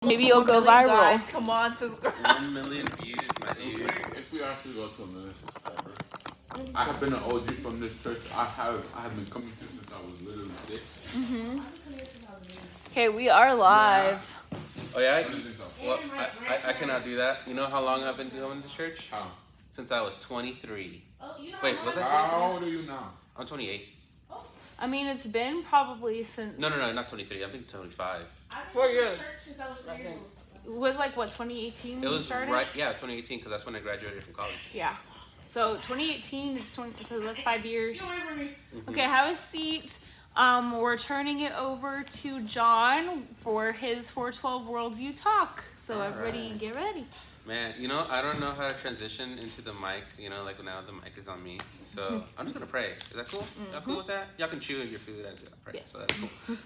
Maybe you'll go viral. Guys, come on, subscribe. 1 million views, my dude. If we actually go to 1 million subscribers, I have been an OG from this church. I have been coming here since I was literally 6. Okay, we are live. Oh yeah? What do you think so? Well, I cannot do that. You know how long I've been going to church? How? Since I was 23. Wait, was I How old are you now? I'm 28. I mean, it's been probably since... No, not 23. I've been 25. 4 years. Since I was 3 years old. It was like, what, 2018 It was started? right, yeah, 2018, because that's when I graduated from college. Yeah. So 2018, it's 20, so that's 5 years. Don't worry for me. Okay, have a seat. We're turning it over to John for his 412 Worldview talk. So everybody get ready. Man, you know, I don't know how to transition into the mic, you know, like now the mic is on me. So I'm just going to pray. Is that cool? Y'all cool with that? Y'all can chew your food as you pray. Yes. So that's cool.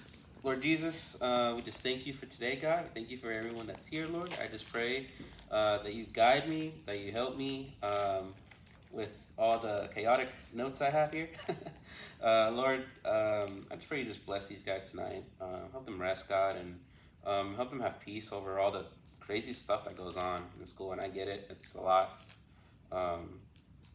Lord Jesus, we just thank you for today, God. Thank you for everyone that's here, Lord. I just pray that you guide me, that you help me with all the chaotic notes I have here. Lord, I just pray you just bless these guys tonight. Help them rest, God, and help them have peace over all the crazy stuff that goes on in school. And I get it. It's a lot.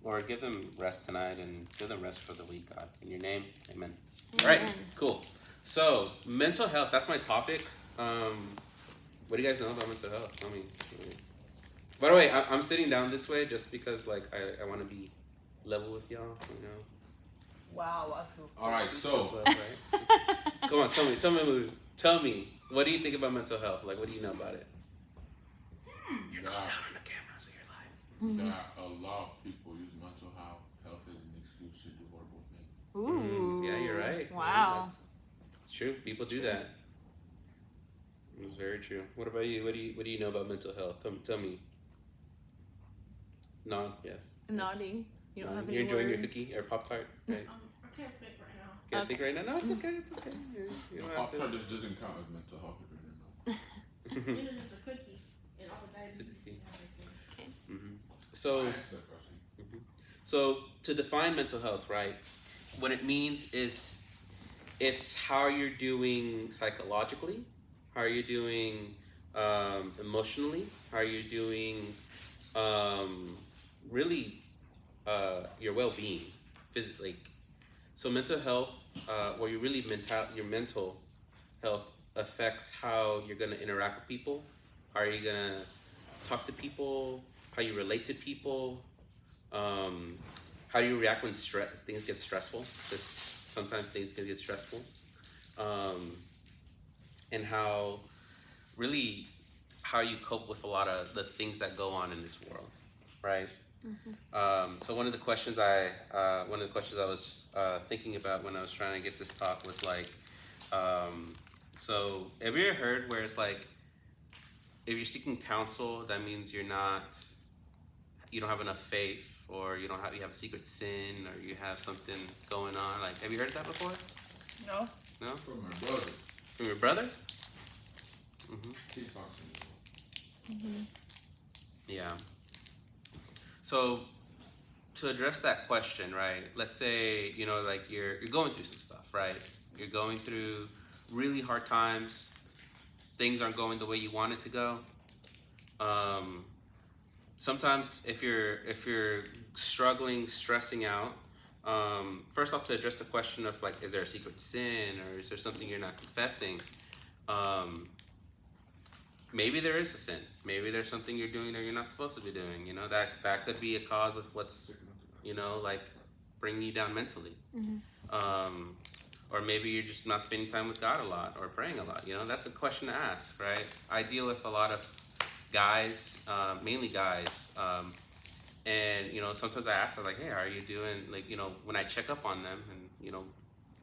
Lord, give them rest tonight and give them rest for the week, God. In your name, amen. All right, cool. So, mental health, that's my topic. What do you guys know about mental health? Tell me. By the way, I'm sitting down this way just because, like, I want to be level with y'all, you know? Wow, I feel cool. All right, so Right? Come on, tell me, what do you think about mental health? Like, what do you know about it? You're going down on the camera, so you're live. that a lot of people use mental health as an excuse to do horrible things. Ooh. Yeah, you're right. Wow. It's true. People do that. It's very true. What about you? What do you know about mental health? Tell me. Nod. Yes. Nodding. You don't have any You're enjoying words. your cookie or Pop-Tart? Right? I can't think right now. Can't think right now? No, it's okay. It's okay. You don't have Pop-Tart to. just doesn't count as mental health if you didn't know. Even just a cookie and all the diabetes and everything. So, I asked that question. so to define mental health, right? What it means is it's how you're doing psychologically, how are you doing emotionally, how are you doing really your well-being physically. So mental health, or your mental health affects how you're going to interact with people, how are you going to talk to people, how you relate to people, how do you react when things get stressful, because sometimes things can get stressful, and how you cope with a lot of the things that go on in this world, right? So one of the questions I was thinking about when I was trying to get this talk was like, so have you ever heard where it's like, if you're seeking counsel, that means you don't have enough faith, or you have a secret sin, or you have something going on. Like, have you heard that before? No. No? From my brother. From your brother? He talks to me. Yeah. So to address that question, right? Let's say, like you're going through some stuff, right? You're going through really hard times. Things aren't going the way you want it to go. Sometimes if you're struggling, stressing out, first off, to address the question of like, is there a secret sin, or is there something you're not confessing? Maybe there is a sin. Maybe there's something you're doing that you're not supposed to be doing. That could be a cause of what's, like bringing you down mentally. Or maybe you're just not spending time with God a lot or praying a lot. That's a question to ask, right? I deal with a lot of guys, mainly guys, and sometimes I ask them like, hey, how are you doing? Like, when I check up on them, and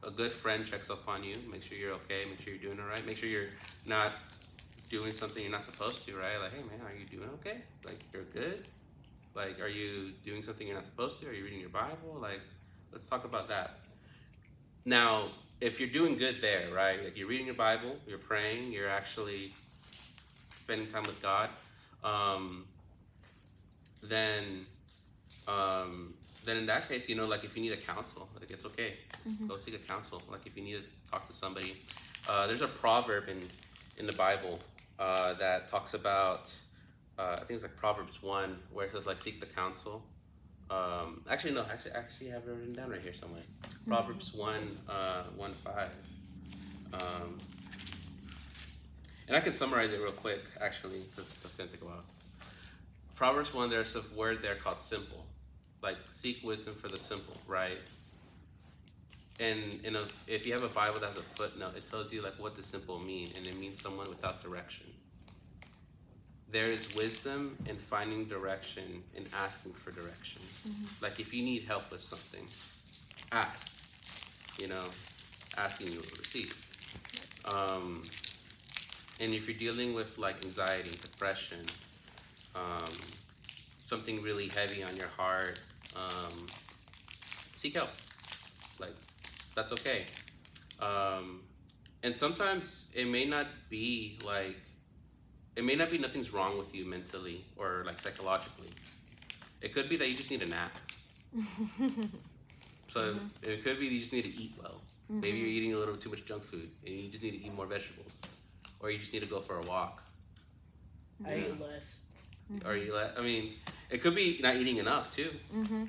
a good friend checks up on you, make sure you're okay, make sure you're doing all right, make sure you're not doing something you're not supposed to, right? Like, hey man, are you doing okay? Like, you're good? Like, are you doing something you're not supposed to? Are you reading your Bible? Like, let's talk about that. Now, if you're doing good there, right? Like, you're reading your Bible, you're praying, you're actually spending time with God, then in that case, like if you need a counsel, like it's okay, go seek a counsel. Like if you need to talk to somebody, there's a proverb in the Bible that talks about, I think it's like Proverbs 1, where it says like seek the counsel. Actually, no, actually I have it written down right here somewhere. Proverbs 1, 1:5. And I can summarize it real quick, actually, because that's going to take a while. Proverbs 1, there's a word there called simple. Like, seek wisdom for the simple, right? And if you have a Bible that has a footnote, it tells you like what the simple mean, and it means someone without direction. There is wisdom in finding direction and asking for direction. Like if you need help with something, ask. You know, asking you will receive. And if you're dealing with like anxiety, depression, something really heavy on your heart, seek help. Like, that's okay. And sometimes it may not be nothing's wrong with you mentally or like psychologically. It could be that you just need a nap. So it could be you just need to eat well. Maybe you're eating a little too much junk food and you just need to eat more vegetables. Or you just need to go for a walk. I eat less. Or I mean, it could be not eating enough too.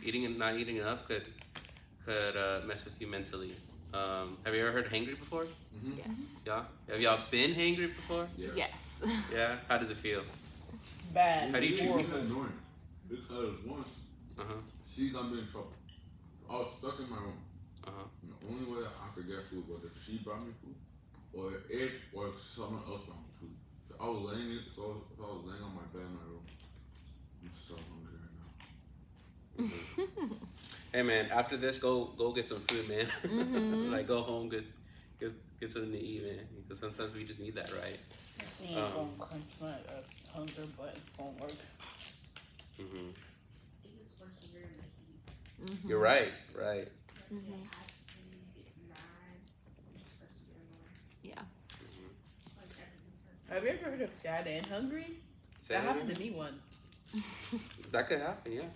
Eating and not eating enough could mess with you mentally. Have you ever heard hangry before? Yes. Yeah. Have y'all been hangry before? Yes. Yeah. How does it feel? Bad. How do you treat It's people? annoying because once she got me in trouble. I was stuck in my room. And the only way I could get food was if she brought me food, or if someone else brought me food. So I was laying on my bed in my room. I'm so hungry right now. Hey man, after this, go get some food, man. Like go home, get something to eat, man. Because sometimes we just need that, right? It's not hunger, but it's gonna work. It gets worse when you're in the heat. You're right. Right. Like, actually get mad, it just starts to get annoying. Yeah. Like everything's personal. Have you ever heard of sad and hungry? That happened to me once. That could happen, yeah.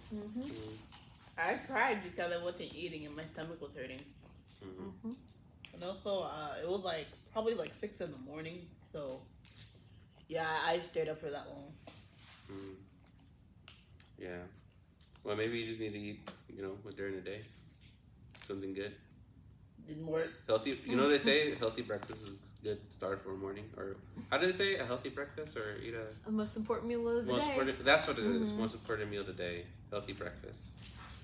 I cried because I wasn't eating and my stomach was hurting. And also, it was like probably like 6 in the morning. So, yeah, I stayed up for that long. Yeah. Well, maybe you just need to eat, during the day. Something good. Didn't work. Healthy. You know they say healthy breakfast is a good start for a morning. Or how do they say a healthy breakfast or eat The most important meal of the most day. important? That's what it is. Most important meal of the day. Healthy breakfast.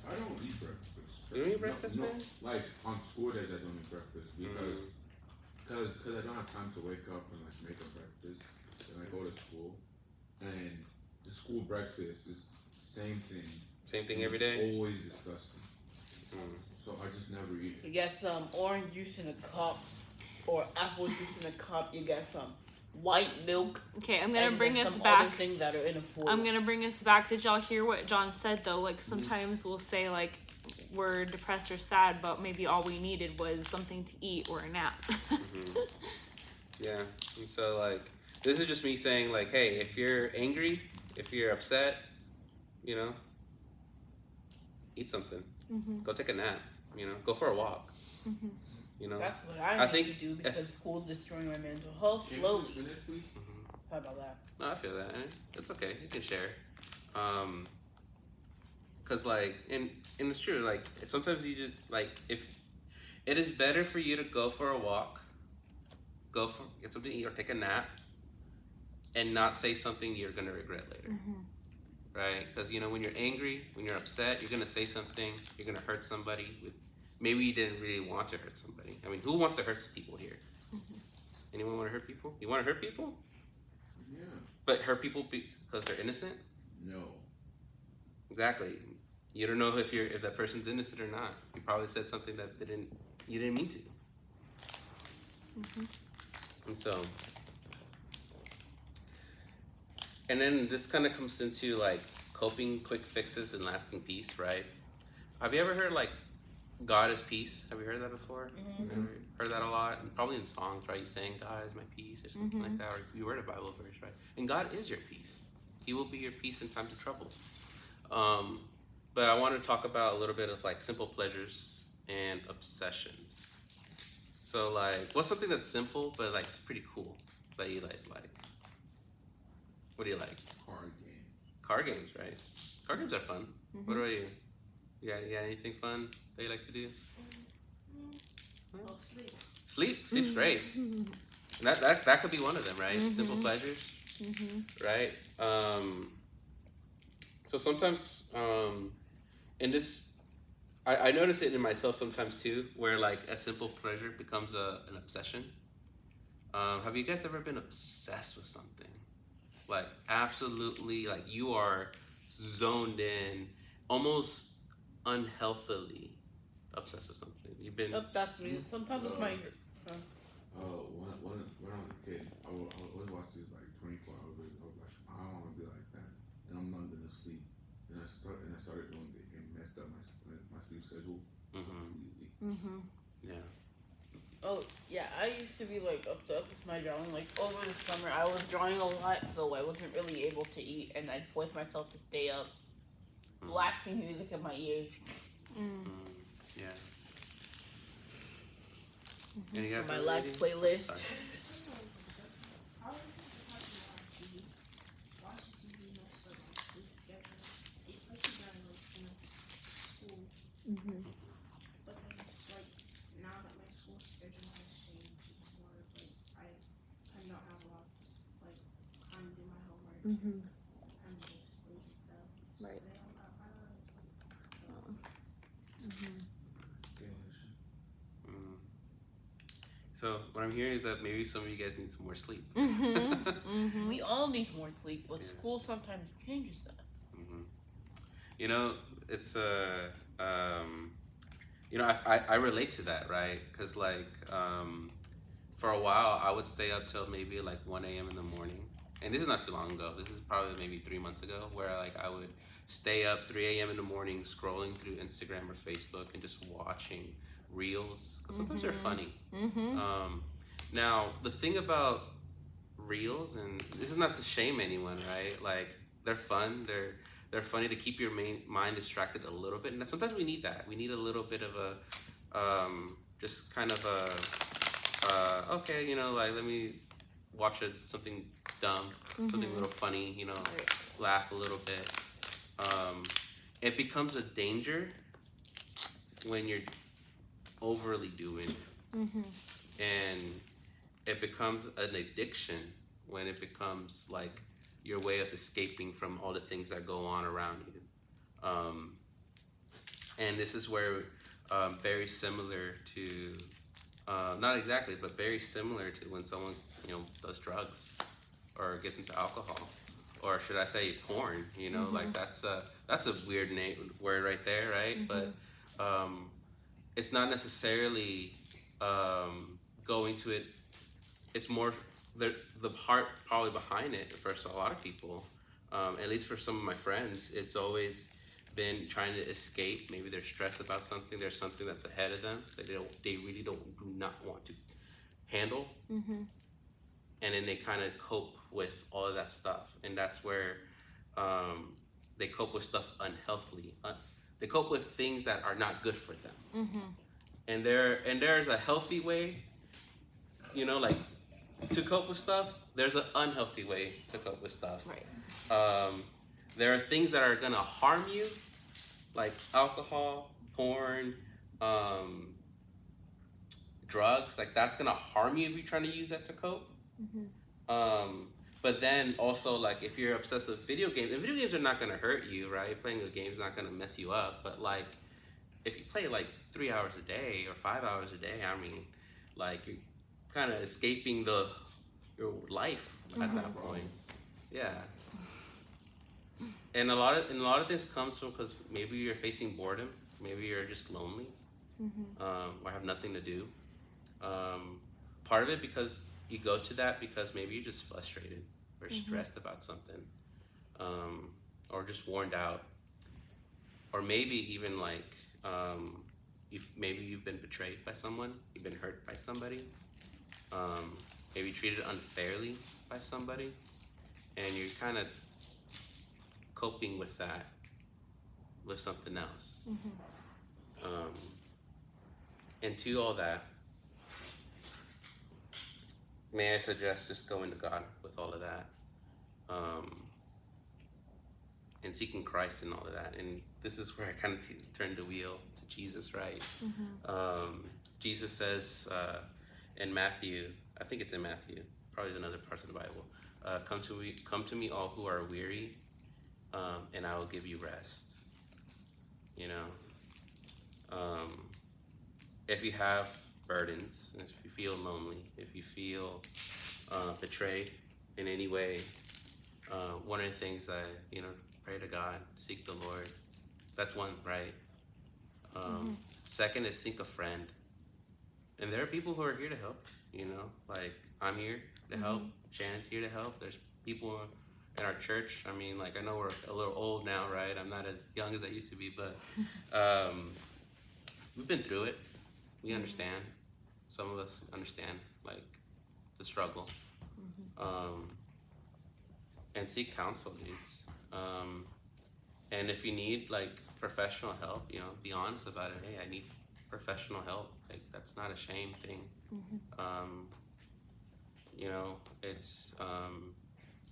I don't eat breakfast. You don't eat breakfast, no, man? Like on school days, I don't eat breakfast because I don't have time to wake up and like make a breakfast. Then I go to school, and the school breakfast is same thing. Same thing every day. Always disgusting. So I just never eat it. You get some orange juice in a cup or apple juice in a cup. You get some white milk. Okay, I'm gonna and bring then us some back. other things that are in a foil. I'm gonna bring us back. Did y'all hear what John said though? Like sometimes we'll say like we're depressed or sad, but maybe all we needed was something to eat or a nap. Yeah. And so like this is just me saying like, hey, if you're angry, if you're upset, eat something. Go take a nap. Go for a walk. That's what I need think to do because school's destroying my mental health slowly. Finish, please. How about that? No, I feel that. It's okay. You can share. Cause like, and it's true. Like sometimes you just like if it is better for you to go for a walk, get something to eat or take a nap, and not say something you're gonna regret later. Right? Because when you're angry, when you're upset, you're gonna say something. You're gonna hurt somebody. Maybe you didn't really want to hurt somebody. I mean, who wants to hurt people here? Anyone want to hurt people? You want to hurt people? Yeah. But hurt people because they're innocent? No. Exactly. You don't know if that person's innocent or not. You probably said something that you didn't mean to. And so, and then this kind of comes into like coping, quick fixes, and lasting peace, right? Have you ever heard like God is peace? Have you heard that before? You ever heard that a lot? And probably in songs, right? You saying God is my peace or something like that, or you read a Bible verse, right? And God is your peace. He will be your peace in times of trouble. But I want to talk about a little bit of like simple pleasures and obsessions. So like, what's something that's simple but like it's pretty cool that you guys like? What do you like? Card game. Card games, right? Card games are fun. Mm-hmm. What about you? You got anything fun that you like to do? Oh, sleep. Sleep's great. And that could be one of them, right? Simple pleasures, right? So sometimes in this, I notice it in myself sometimes too, where like a simple pleasure becomes an obsession. Have you guys ever been obsessed with something? Like absolutely, like you are zoned in, almost unhealthily obsessed with something. You've been. That's me. Sometimes it's my. When I was a kid, I would always watch these like 24 hours. I was like, I don't want to be like that, and I'm not gonna sleep. And I started doing it and messed up my sleep schedule completely. Yeah. Oh yeah, I used to be like obsessed with my drawing. Like over the summer, I was drawing a lot, so I wasn't really able to eat, and I'd force myself to stay up, blasting music in my ears. Yeah. And you guys For my are live reading? playlist. Sorry. I was watching TV. Watching TV messed up my sleep schedule. Especially during like school. But then like now that my school schedule has changed, it's more of like I don't have a lot like time to do my homework. Time to go to sleep and stuff. Right. So then I don't really sleep. So what I'm hearing is that maybe some of you guys need some more sleep. We all need more sleep, but school sometimes changes that. You know, it's you know, I relate to that, right? Because like for a while I would stay up till maybe like 1 a.m. in the morning, and this is not too long ago. This is probably maybe 3 months ago, where like I would stay up 3 a.m. in the morning scrolling through Instagram or Facebook and just watching reels, because sometimes they're funny. Now the thing about reels, and this is not to shame anyone, right? Like they're fun, they're funny to keep your mind distracted a little bit, and sometimes we need that. We need a little bit of a just kind of a okay, you know, like let me watch something dumb, something a little funny, you know, laugh a little bit. It becomes a danger when you're overly doing it. And it becomes an addiction when it becomes like your way of escaping from all the things that go on around you. And this is where very similar to not exactly, but very similar to when someone, you know, does drugs or gets into alcohol, or should I say porn, you know, like that's a weird word right there, right? But it's not necessarily going to it. It's more the heart probably behind it for a lot of people, at least for some of my friends. It's always been trying to escape. Maybe they're stressed about something. There's something that's ahead of them that they really do not want to handle. And then they kind of cope with all of that stuff, and that's where they cope with stuff unhealthily. They cope with things that are not good for them. And there's a healthy way, you know, like to cope with stuff. There's an unhealthy way to cope with stuff. Right. There are things that are gonna harm you, like alcohol, porn, drugs. Like that's gonna harm you if you're trying to use that to cope. But then also, like, if you're obsessed with video games, and video games are not gonna hurt you, right? Playing a game is not gonna mess you up. But like, if you play like 3 hours a day or 5 hours a day, I mean, like you're kind of escaping your life at that point. Yeah. And a lot of this comes from because maybe you're facing boredom, maybe you're just lonely, or have nothing to do. Part of it because you go to that because maybe you're just frustrated or stressed about something, or just worn out, or maybe even like maybe you've been betrayed by someone, you've been hurt by somebody, maybe treated unfairly by somebody, and you're kind of coping with that with something else. And to all that, may I suggest just going to God with all of that. and seeking Christ and all of that. And this is where I kind of turned the wheel to Jesus, right? Jesus says in Matthew, I think it's in Matthew, probably in other parts of the Bible, come to me all who are weary, and I will give you rest. You know, if you have burdens, if you feel lonely, if you feel betrayed in any way, one of the things I, pray to God, seek the Lord. That's one, right? Second is seek a friend. And there are people who are here to help, like I'm here to help. Shan's here to help. There's people in our church. I mean, like I know we're a little old now, right? I'm not as young as I used to be, but we've been through it. We understand. Some of us understand, like, the struggle. And seek counsel, dudes. And if you need, like, professional help, be honest about it. Hey, I need professional help. Like, that's not a shame thing. It's,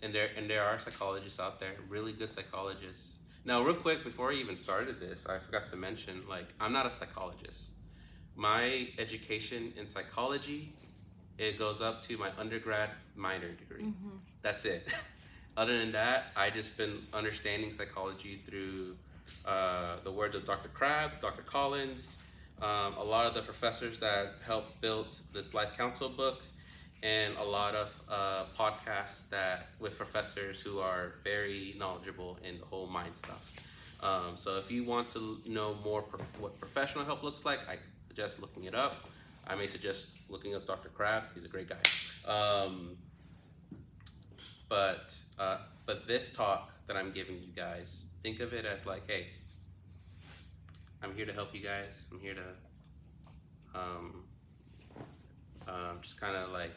and there are psychologists out there, really good psychologists. Now, real quick, before I even started this, I forgot to mention, like, I'm not a psychologist. My education in psychology, it goes up to my undergrad minor degree. That's it. Other than that, I just been understanding psychology through the words of Dr. Crabb, Dr. Collins, a lot of the professors that helped build this Life Counsel book, and a lot of podcasts with professors who are very knowledgeable in the whole mind stuff. So if you want to know more what professional help looks like, I suggest looking it up. I may suggest looking up Dr. Crabb. He's a great guy. But this talk that I'm giving you guys, think of it as like, hey, I'm here to help you guys. I'm here to just kind of like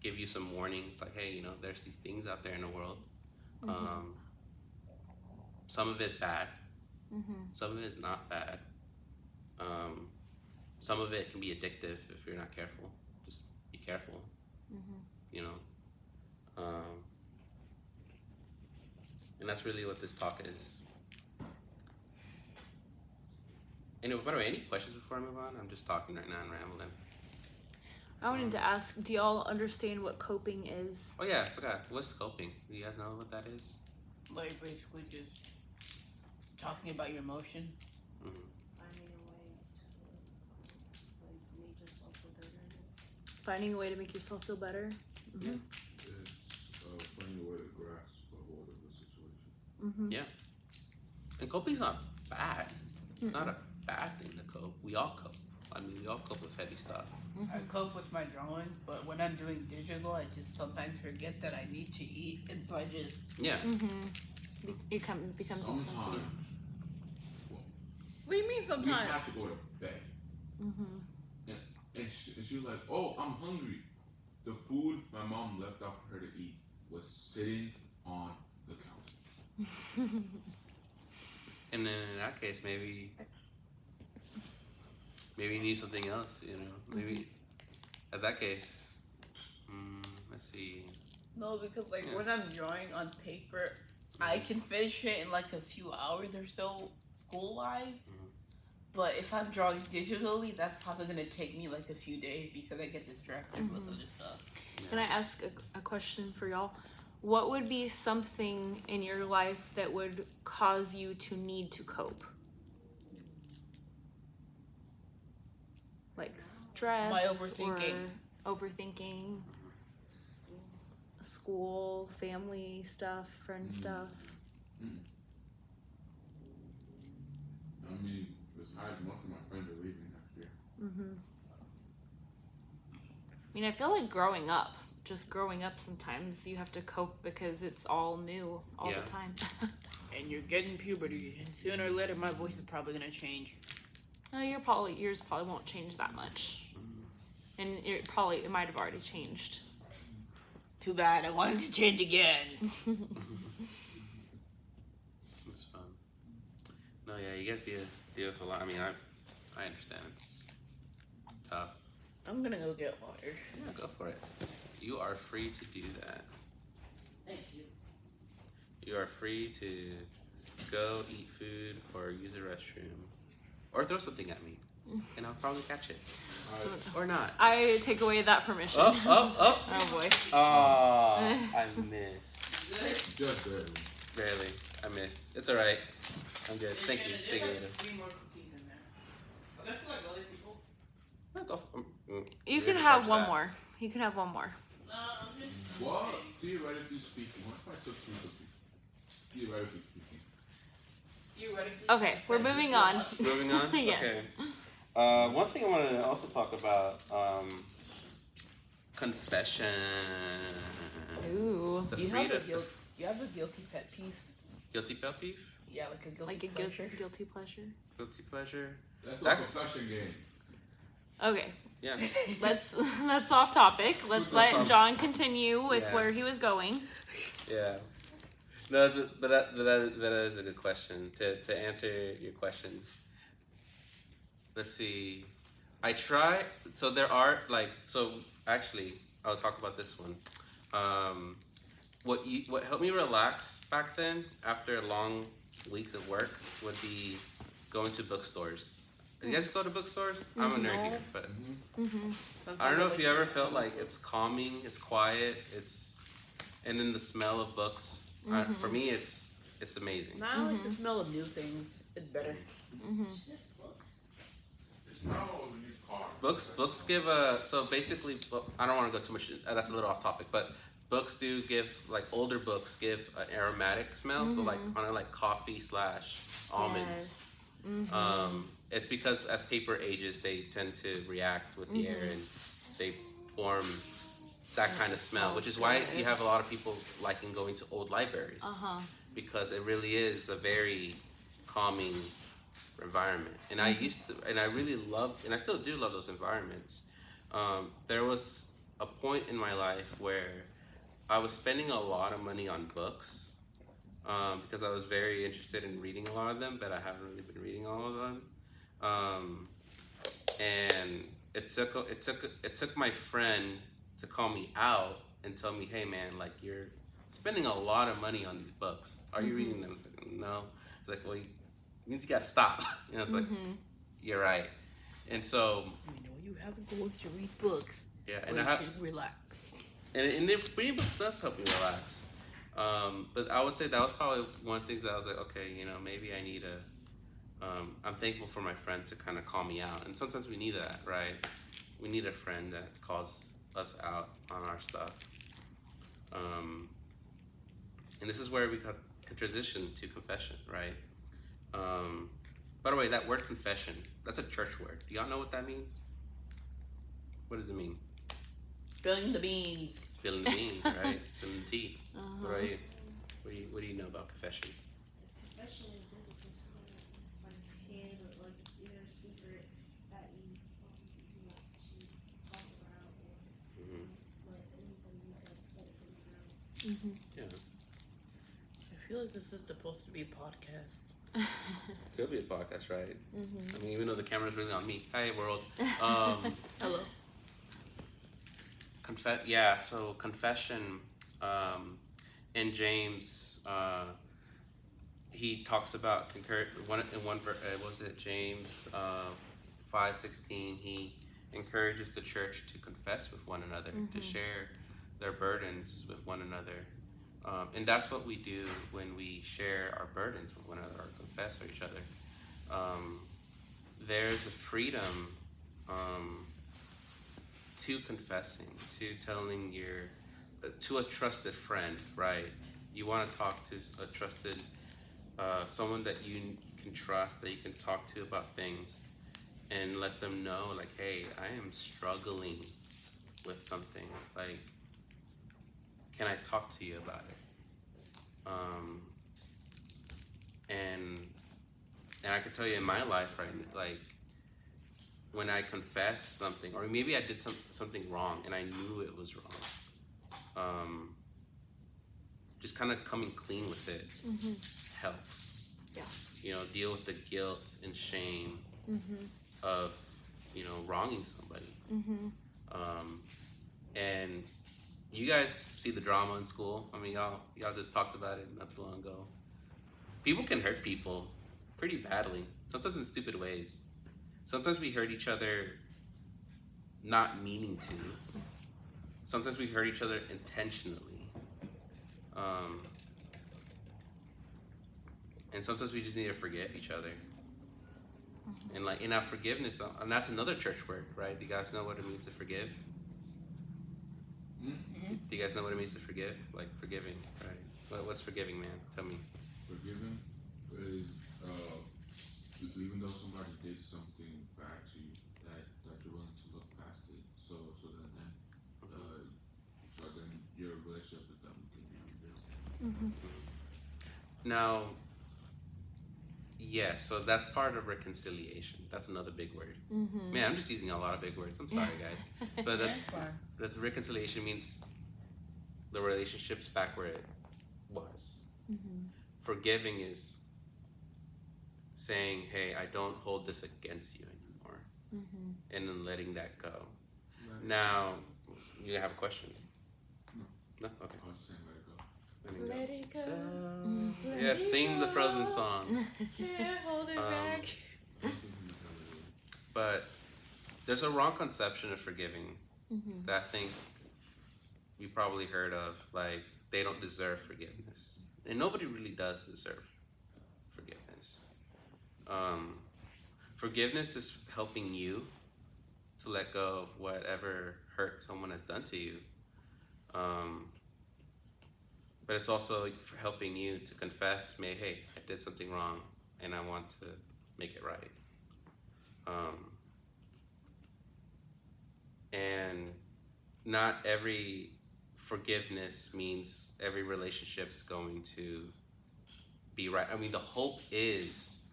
give you some warnings. Like, hey, there's these things out there in the world. Some of it's bad. Some of it is not bad. Some of it can be addictive if you're not careful. Just be careful. And that's really what this talk is. Anyway, by the way, any questions before I move on? I'm just talking right now and rambling. I wanted to ask, do y'all understand what coping is? Oh yeah, I forgot. What's coping? Do you guys know what that is? Like basically just talking about your emotion. Finding a way to make yourself feel better. Finding a way to make yourself feel better? It's finding a way to grasp a hold of the situation. Yeah. And coping's not bad. It's not a bad thing to cope. We all cope. I mean, we all cope with heavy stuff. I cope with my drawing, but when I'm doing digital, I just sometimes forget that I need to eat, and so I just... Yeah. It becomes Sometimes. excessive. What do you mean We sometimes? have to go to bed. And she was like, oh, I'm hungry. The food my mom left out for her to eat was sitting on the counter. And then in that case, maybe you need something else, Maybe at that case, let's see. No, because like when I'm drawing on paper, I can finish it in like a few hours or so, school-wise. But if I'm drawing digitally, that's probably gonna take me like a few days because I get distracted with other stuff. Can I ask a question for y'all? What would be something in your life that would cause you to need to cope? Like stress? My overthinking. Or overthinking? School, family stuff, friend stuff? I mean, besides most of my friends are leaving next year. I mean, I feel like growing up, sometimes you have to cope because it's all new all the time. And you're getting puberty, and sooner or later, my voice is probably gonna change. No, yours probably won't change that much, and it might have already changed. Too bad. I want it to change again. It's fun. No, yeah, you guys deal with a lot. I mean, I understand it's tough. I'm gonna go get water. Yeah, go for it. You are free to do that. Thank you. You are free to go eat food or use a restroom or throw something at me, and I'll probably catch it. Or not. I take away that permission. Oh boy. Oh, I missed. Just barely. Barely. I missed. It's alright. I'm good. Thank you. Thank you, Ada. 3 more cookies in there. But that's like other people. You can have one more. You can have one more. I'm just. What? Theoretically speaking, what if I took 2 cookies? Theoretically speaking. Okay, we're moving on. Moving on? Yes. Okay. One thing I wanted to also talk about, confession. Ooh. The You freedom. have a guilty pet peeve? Guilty pet peeve? Yeah, like a guilty Like a pleasure. guilty pleasure. Guilty pleasure? That's That- a confession game. Okay, Yeah. that's off topic. Let's let John continue with Yeah. where he was going. Yeah. No, that is a good question. To answer your question, let's see. I try. So there are actually, I'll talk about this one. What helped me relax back then after long weeks of work would be going to bookstores. You guys go to bookstores? I'm a nerd here, but I don't know if you ever felt like it's calming, it's quiet, and then the smell of books. For me, it's amazing. Now I like the smell of new things. It's better. Sniff books. It's not all when you car. Books give so basically, I don't want to go too much. That's a little off topic, but books do give, like older books give an aromatic smell, so like kind of like coffee / almonds. Yes. It's because as paper ages, they tend to react with the air and they form that kind of smell, which is why you have a lot of people liking going to old libraries, because it really is a very calming environment. And I really loved, and I still do love those environments. There was a point in my life where I was spending a lot of money on books because I was very interested in reading a lot of them, but I haven't really been reading all of them. And it took my friend to call me out and tell me, hey man, like you're spending a lot of money on these books. Are you reading them? It's like, no. It's like, well, it means you gotta stop. You know, it's like, you're right. And so, You have goals to read books. yeah, But and you I have, should relax. and reading books does help me relax. But I would say that was probably one of the things that I was like, okay, you know, maybe I need I'm thankful for my friend to kind of call me out. And sometimes we need that, right? We need a friend that calls us out on our stuff. And this is where we could transition to confession, right? By the way, that word confession, that's a church word. Do y'all know what that means? What does it mean? Spilling the beans. Spilling the beans, right? Spilling the tea. What about you? What do you know about confession? Confession is basically something like hid or like it's either a secret that you want to talk about or let anybody know that something out. Yeah. I feel like this is supposed to be a podcast. Could be a podcast, right? I mean, even though the camera's really on me. Hi, world. Hello. So confession, in James, he talks about James 5:16. He encourages the church to confess with one another, to share their burdens with one another, and that's what we do when we share our burdens with one another or confess with each other. There's a freedom to confessing, to telling to a trusted friend, right? You want to talk to a trusted, someone that you can trust, that you can talk to about things, and let them know, like, hey, I am struggling with something. Like, can I talk to you about it? And I can tell you in my life, right, like, when I confess something, or maybe I did something wrong and I knew it was wrong, just kind of coming clean with it helps. Yeah. You know, deal with the guilt and shame of, you know, wronging somebody. And you guys see the drama in school. I mean, y'all just talked about it not too long ago. people can hurt people pretty badly, sometimes in stupid ways. Sometimes we hurt each other not meaning to. Sometimes we hurt each other intentionally. And sometimes we just need to forgive each other. And like in our forgiveness, and that's another church word, right? Do you guys know what it means to forgive? Mm-hmm. Do you guys know what it means to forgive? Like forgiving, right? What's forgiving, man? Tell me. Forgiving is even though somebody did something bad to you, that you're willing to look past it. So then your relationship with them can be rebuilt. Now, yeah, so that's part of reconciliation. That's another big word. Man, I'm just using a lot of big words. I'm sorry, guys. But the reconciliation means the relationship's back where it was. Forgiving is saying, hey, I don't hold this against you anymore. And then letting that go. Now, you have a question? No? Okay. I was saying let it go. Let it go. Yeah, sing the Frozen song. Can't hold it back. But there's a wrong conception of forgiving that I think we probably heard of, like they don't deserve forgiveness. And nobody really does deserve forgiveness. Forgiveness is helping you to let go of whatever hurt someone has done to you. But it's also for helping you to confess, hey, I did something wrong and I want to make it right. And not every forgiveness means every relationship's going to be right. I mean, the hope is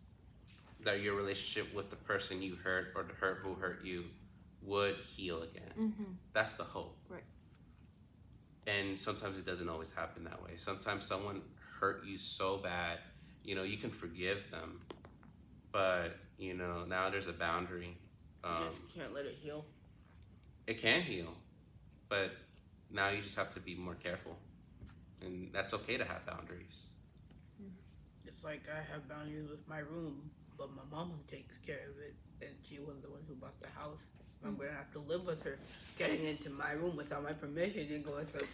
that your relationship with the person you hurt or the hurt who hurt you would heal again. That's the hope. Right. And sometimes it doesn't always happen that way. Sometimes someone hurt you so bad, you can forgive them, but, now there's a boundary. You just can't let it heal. It can heal, but now you just have to be more careful. And that's okay to have boundaries. It's like I have boundaries with my room, but my mom takes care of it, and she was the one who bought the house. I'm gonna have to live with her getting into my room without my permission and going to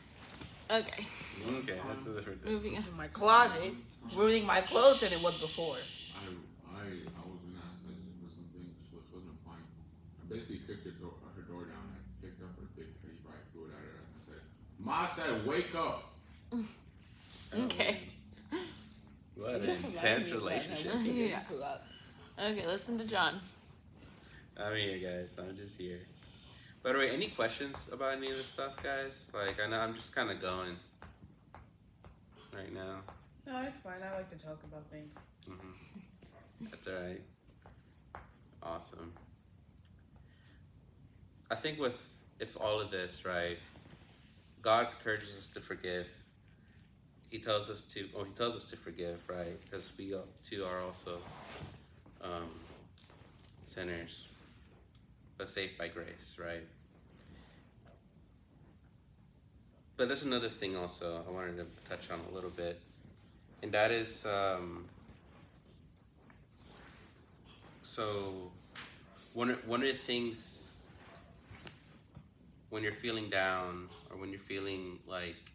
Okay. Okay, that's a different thing. Moving on. my closet, ruining my clothes than it was before. I was in that with something which wasn't fine. I basically kicked her door down. I picked up her big teddy bear, threw it at her, and I said, "Ma said, wake up." Okay. What an intense relationship. Yeah. Okay, listen to John. I'm here, guys. I'm just here. By the way, any questions about any of this stuff, guys? Like, I know I'm just kind of going right now. No, it's fine. I like to talk about things. That's all right. Awesome. I think if all of this, right, God encourages us to forgive. He tells us to forgive, right? Because we too are also sinners, but saved by grace, right? But there's another thing also I wanted to touch on a little bit, and that is, so one of the things when you're feeling down or when you're feeling like,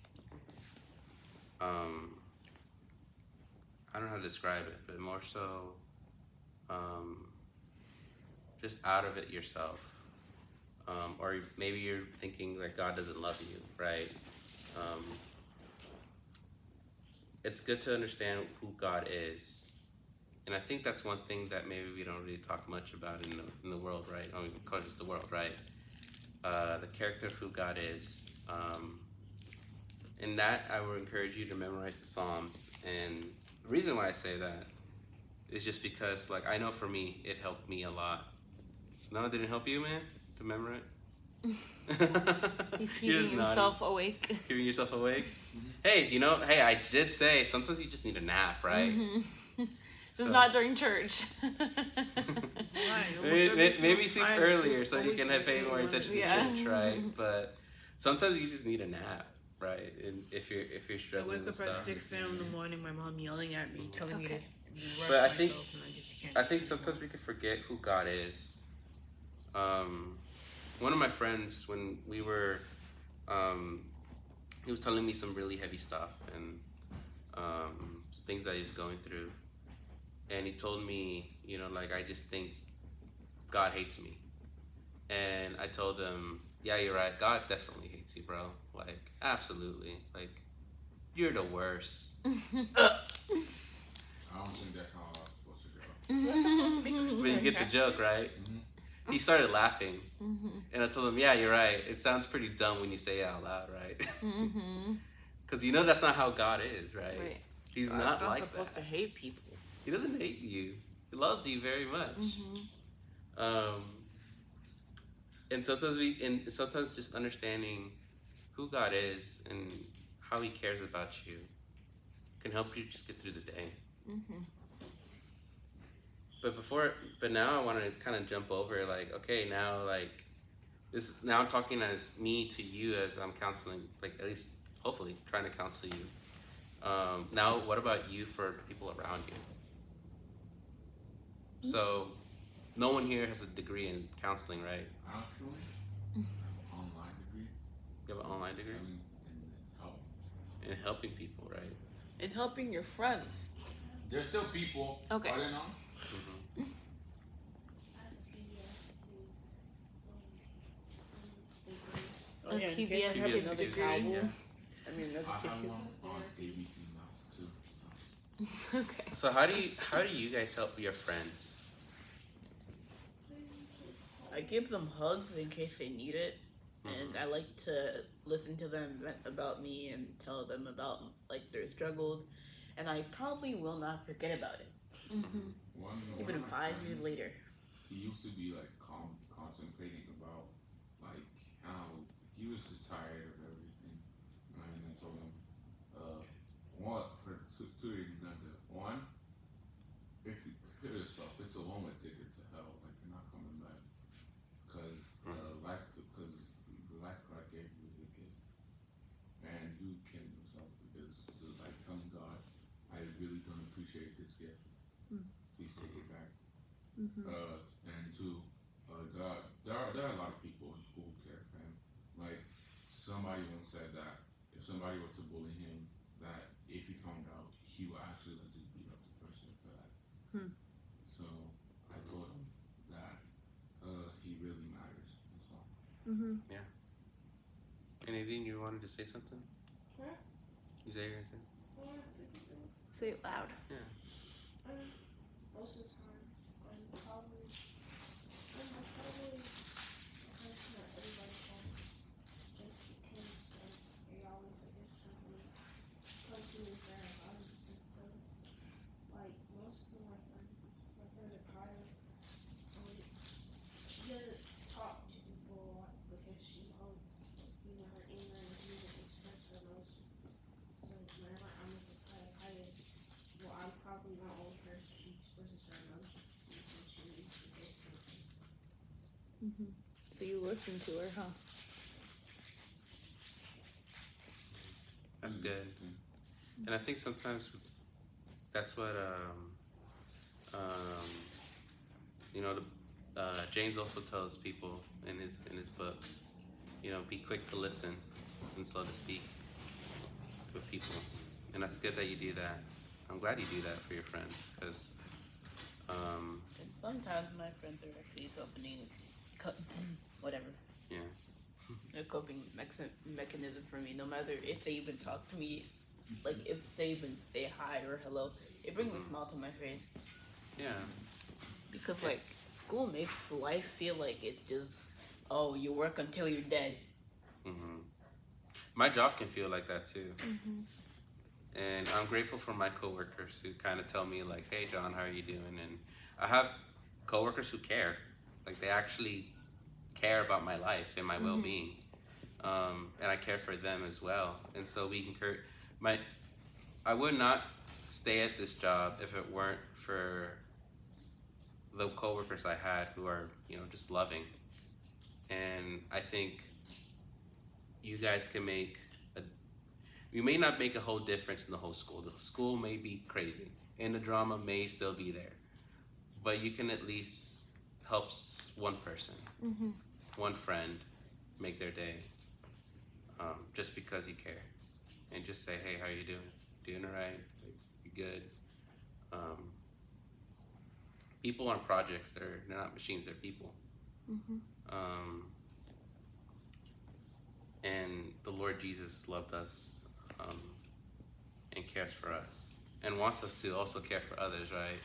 I don't know how to describe it, but more so, just out of it yourself. Or maybe you're thinking that God doesn't love you, right? It's good to understand who God is. And I think that's one thing that maybe we don't really talk much about in the world, right? I mean, because it's the world, right? The character of who God is. And that, I would encourage you to memorize the Psalms. And the reason why I say that is just because, like, I know for me, it helped me a lot. No, it didn't help you, man, to memorize? He's keeping himself awake. Keeping yourself awake? Hey, I did say sometimes you just need a nap, right? Just not during church. Maybe sleep earlier so you can pay more attention to Yeah. church, right? But sometimes you just need a nap. right? And if you're I struggling wake with up at stuff, 6 a.m. in the morning, my mom yelling at me, telling me to Okay. rush But I myself, think- and I just can't. I think sometimes we can forget who God is. One of my friends, when we were, he was telling me some really heavy stuff and things that he was going through, and he told me, you know, like, I just think God hates me, and I told him, yeah, you're right. God definitely hates you, bro. Like, absolutely. Like, you're the worst. I don't think that's how I'm supposed to go. But you get the joke, right? Mm-hmm. He started laughing, and I told him, yeah, you're right. It sounds pretty dumb when you say it out loud, right? Because you know that's not how God is, right? Right. He's God's not like supposed that. to hate people. He doesn't hate you. He loves you very much. And sometimes just understanding who God is and how He cares about you can help you just get through the day. But now I want to kind of jump over, like, okay, now, like, now I'm talking as me to you as I'm counseling, like, at least hopefully trying to counsel you. Now, what about you for the people around you? So, no one here has a degree in counseling, right? Actually, online degree. You have an online degree In help. in helping people, right? And helping your friends. There's still people. Okay. Are they not? Oh, yeah, in case PBS I have PBS another degree, towel. yeah. I mean, another I have tissue. one on ABC now too. So. Okay. So how do you guys help your friends? I give them hugs in case they need it, and I like to listen to them vent about me and tell them about, like, their struggles, and I probably will not forget about it, even One of my 5 years friends, later. He used to be like contemplating about like how he was just tired of everything. And I told him, one for two reasons. One, if you hit yourself, it's a one-way ticket to hell. Like, you're not coming back because the life God gave you is a gift, and you killing yourself because like telling God, I really don't appreciate this gift. Please take it back. And two, God, there are a lot of people who care for him. Like, somebody once said that if somebody were to bully him, that if he found out, he would actually like just beat up the person for that. So I told him that he really matters. That's all. And Nadine, you wanted to say something? Huh? You say you're gonna say? Say it loud. Most of the time, I'm probably the person that everybody calls just because they always, I guess, have me come to me for advice and stuff. Like, most of my friends, my friend Kyle, she doesn't talk to people a lot because she holds, her anger and she doesn't express her emotions. So whenever I'm with Kyle, well, I'm probably not only her, she expresses her emotions and she needs to say something. So you listen to her, huh? That's good. And I think sometimes that's what you know, James also tells people in his book, you know, be quick to listen and slow to speak with people, and that's good that you do that. I'm glad you do that for your friends, because And sometimes my friends are actually whatever. yeah, A coping mechanism for me. No matter if they even talk to me, like if they even say hi or hello, it brings a smile to my face. yeah, Because like school makes life feel like it's just, oh, you work until you're dead. My job can feel like that too. And I'm grateful for my coworkers who kind of tell me like, hey John, how are you doing? And I have coworkers who care, like they actually care about my life and my well-being, and I care for them as well. And so we encourage I would not stay at this job if it weren't for the coworkers I had who are, you know, just loving. And I think you guys can make we may not make a whole difference in the whole school. The school may be crazy, and the drama may still be there, but you can at least help one person, one friend, make their day, just because you care, and just say, hey, how are you doing? Doing all right? You good? People on projects, they're not machines, they're people. And the Lord Jesus loved us and cares for us and wants us to also care for others, right?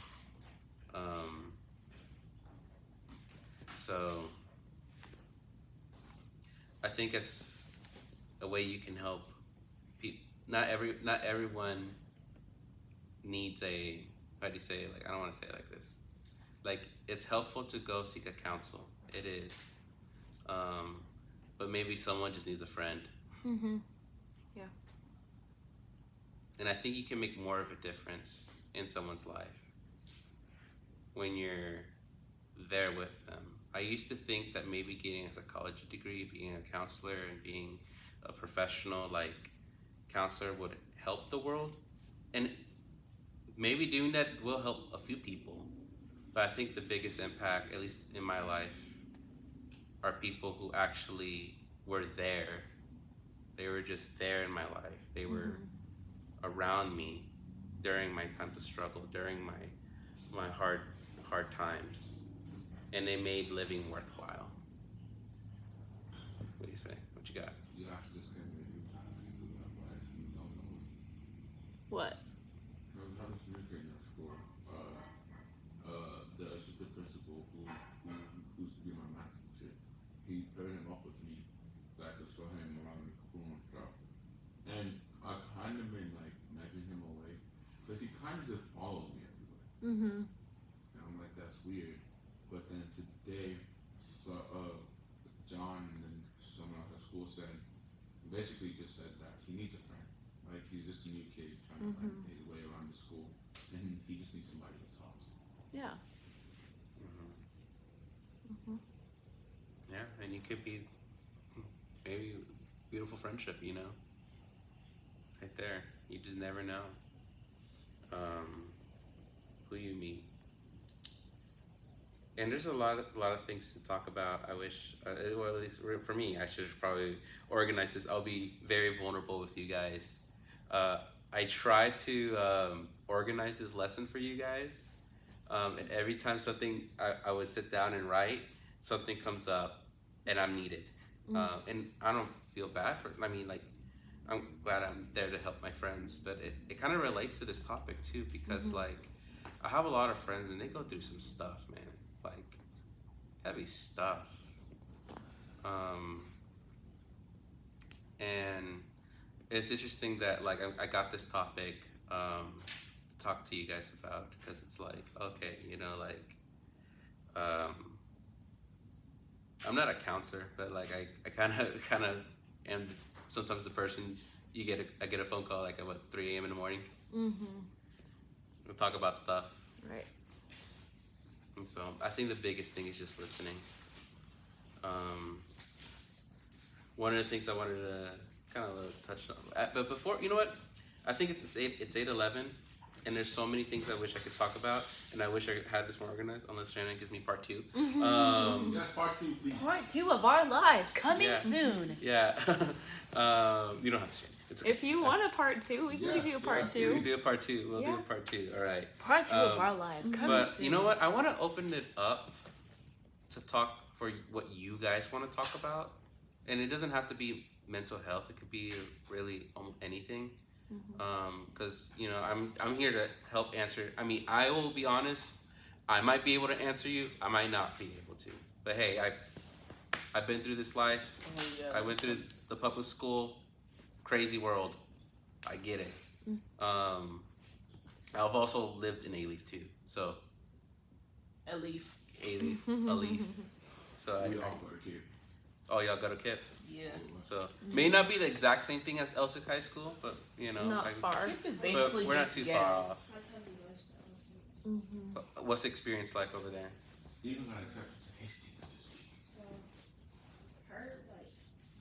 So I think it's a way you can help people. Not everyone needs a, how do you say it? Like, I don't want to say it like this. Like, it's helpful to go seek a counsel. It is. But maybe someone just needs a friend. Yeah. And I think you can make more of a difference in someone's life when you're there with them. I used to think that maybe getting a psychology degree, being a counselor, and being a professional like counselor would help the world. And maybe doing that will help a few people. But I think the biggest impact, at least in my life, are people who actually were there. They were just there in my life. They were around me during my time to struggle, during my hard times, and they made living worthwhile. What do you say? What you got? You actually just came in and you advice and you don't know. What? I was having some communicating at school. The assistant principal who used to be my math teacher, he paired him up with me so I could show him around the Kapun stuff. And I kind of been like nagging him away because he kind of just followed me everywhere. And I'm like, that's weird. But then today, John and then someone else at school basically just said that he needs a friend. Like, he's just a new kid trying to find his way around the school, and he just needs somebody to talk to. Yeah. Yeah, and you could be maybe beautiful friendship, you know, right there. You just never know who you meet. And there's a lot of things to talk about. I wish, well, at least for me, I should probably organize this. I'll be very vulnerable with you guys. I try to organize this lesson for you guys, and every time something I would sit down and write, something comes up, and I'm needed, and I don't feel bad for it. I mean, like, I'm glad I'm there to help my friends, but it kind of relates to this topic too, because like, I have a lot of friends and they go through some stuff, man. Like, heavy stuff. And it's interesting that like I got this topic to talk to you guys about, because it's like, okay, you know, like I'm not a counselor, but like I kind of am sometimes the person I get a phone call like at 3 a.m. in the morning. We'll talk about stuff. Right. And so I think the biggest thing is just listening. One of the things I wanted to kind of touch on, but before, you know what? I think it's 8:11, and there's so many things I wish I could talk about, and I wish I had this more organized. Unless Shannon gives me part 2. Yes, part 2, please. Part 2 of our live coming soon. Yeah. You don't have to, Shannon. It's okay. If you want a part 2, we can give you a part We 2. can do a part 2. We'll do Yeah. a part 2. All right. Part 2 of our live coming But soon. you know what? I want to open it up to talk for what you guys want to talk about, and it doesn't have to be mental health. It could be really almost anything. Because you know, I'm here to help answer. I mean, I will be honest. I might be able to answer you. I might not be able to. But hey, I've been through this life. I went through the public school, crazy world. I get it. I've also lived in A-Leaf too. So A leaf. A-Leaf, A-Leaf. So We all go to KIPP. oh, y'all go to KIPP. Yeah. So may not be the exact same thing as Elsick High School, but you know, Not far. KIPP is but basically we're not just too together. far off. My cousin goes to LSU. What's the experience like over there? Steven got accepted to Hastings this week. So her like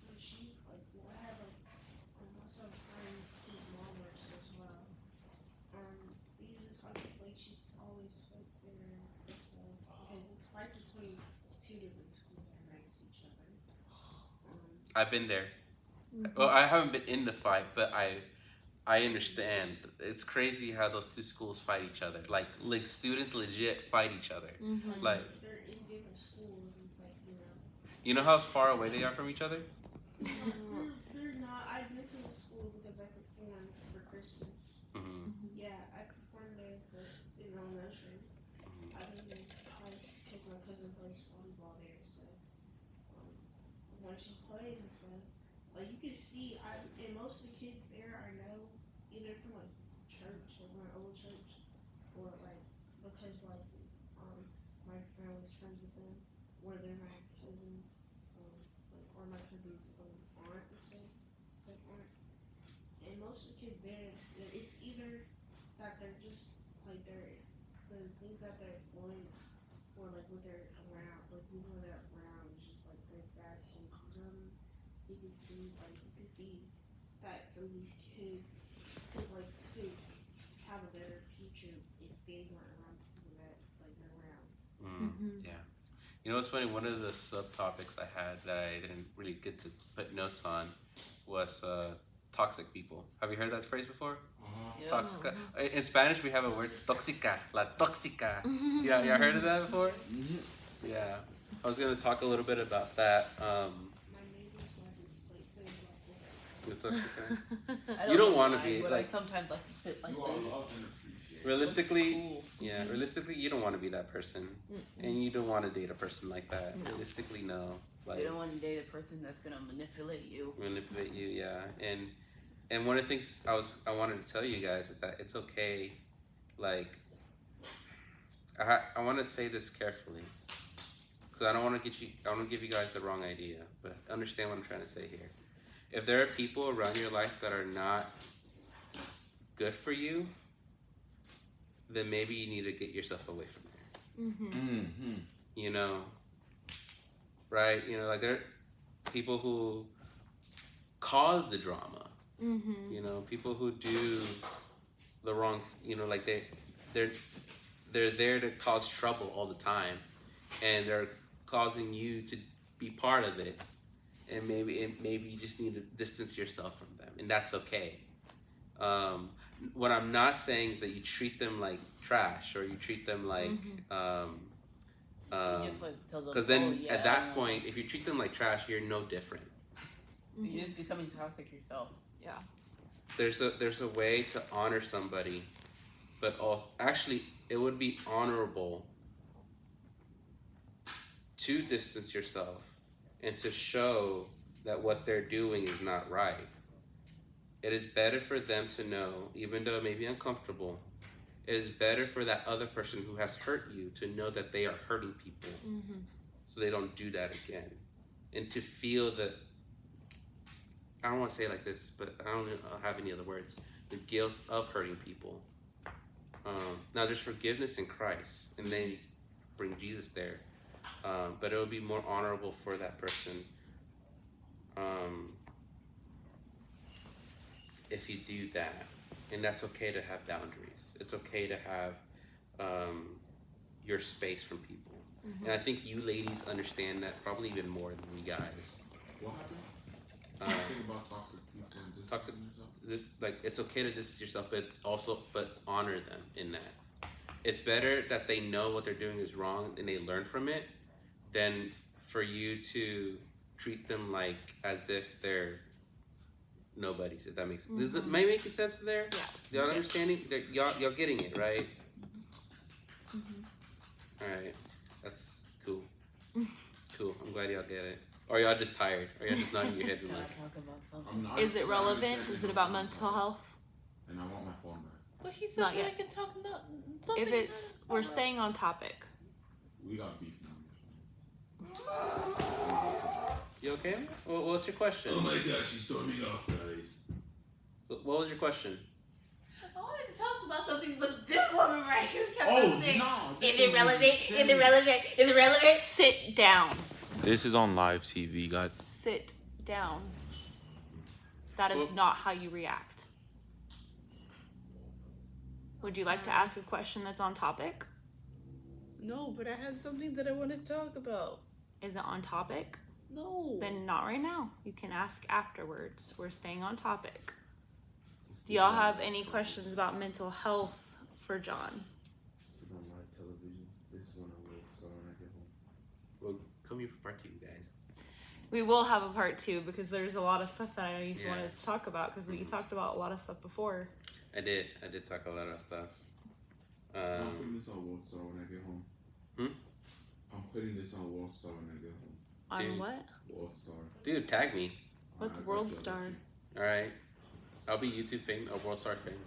when she's like, well, I have like most of my friends it's always fights there and stuff because it's fights between two different schools that are next to each other. I've been there. Well, I haven't been in the fight, but I understand. It's crazy how those two schools fight each other. Like students legit fight each other. Like they're in different schools, and it's like you know how far away they are from each other. they're not. I've been to the school because I performed for Christmas. Yeah, I performed there in elementary. I've been there twice because my cousin plays volleyball there, so when she plays and stuff, like you can see, and most of the kids there I know either from like church, like my old church, or like because like my family's friends with them, or they're my cousins, like or my cousins aunt and stuff, step aunt. And most of the kids there, it's either that they're just like the things that they're influenced, or like what they're around, like people that are around is just like their bad cases on them. So you can see that some of these kids could have a better future if they weren't around people that like they're around. Yeah. You know what's funny? One of the subtopics I had that I didn't really get to put notes on was toxic people. Have you heard that phrase before? Yeah. Toxica. In Spanish, we have a word, toxica, la toxica. Yeah, you heard of that before? Yeah. I was going to talk a little bit about that. My neighbor's license plate says like that. The toxica. I You don't know wanna why, be, but like- I sometimes like to sit like You are this. loved and appreciated. Realistically, Cool. yeah, realistically, you don't want to be that person. And you don't want to date a person like that. No. Realistically, no. Like, You don't want to date a person that's gonna manipulate you. manipulate you, yeah. And one of the things I wanted to tell you guys is that it's okay. Like, I want to say this carefully because I don't want to give you guys the wrong idea, but understand what I'm trying to say here. If there are people around your life that are not good for you, then maybe you need to get yourself away from there. You know, right? You know, like there are people who cause the drama. You know, people who do the wrong. You know, like they're there to cause trouble all the time, and they're causing you to be part of it. And maybe you just need to distance yourself from them, and that's okay. What I'm not saying is that you treat them like trash or you treat them like because then at that point, if you treat them like trash, you're no different. You're just becoming toxic yourself. There's a way to honor somebody, but also actually it would be honorable to distance yourself and to show that what they're doing is not right. It is better for them to know, even though it may be uncomfortable, it is better for that other person who has hurt you to know that they are hurting people so they don't do that again. And to feel that, I don't want to say it like this, but I don't have any other words, the guilt of hurting people. Now there's forgiveness in Christ, and then bring Jesus there. But it would be more honorable for that person if you do that. And that's okay to have boundaries. It's okay to have your space from people. And I think you ladies understand that probably even more than we guys. What happened? Think about toxic people and Toxic- distancing yourself. It's okay to distance yourself, but honor them in that. It's better that they know what they're doing is wrong and they learn from it than for you to treat them like as if they're nobodies, if that makes sense. Does it may make sense there? Yeah. Y'all understanding? Y'all getting it, right? Alright. That's cool. Cool. I'm glad y'all get it. Or y'all just tired. Or y'all just nodding your head and Gotta like, talk about something. I'm not. Is it because I relevant? understand Is you it about don't mental talk health? And I want my phone back. But he said Not that yet. I can talk about If it's, we're staying on topic. We got beef now. you okay? Well, what's your question? Oh my gosh, she's storming off, guys. What was your question? I wanted to talk about something, but this woman right here kept Oh, saying, no. is it relevant? Is it relevant? Is it relevant? Sit down. This is on live TV, guys. Sit down. That is Well- not how you react. Would you like to ask a question that's on topic? No, but I had something that I want to talk about. Is it on topic? No. Then not right now. You can ask afterwards. We're staying on topic. Do y'all have any questions about mental health for John? It's on my television. This is when I will start when I get home. Well, come here for part 2, guys. We will have a part 2 because there's a lot of stuff that I know you Yeah. wanted to talk about because you talked about a lot of stuff before. I did talk a lot of stuff. I'm putting this on World Star when I get home. I'm putting this on World Star when I get home. On Dude. what? World Star. Dude, tag me. What's I got World you, I got Star? you. All right. I'll be YouTube famous or World Star famous.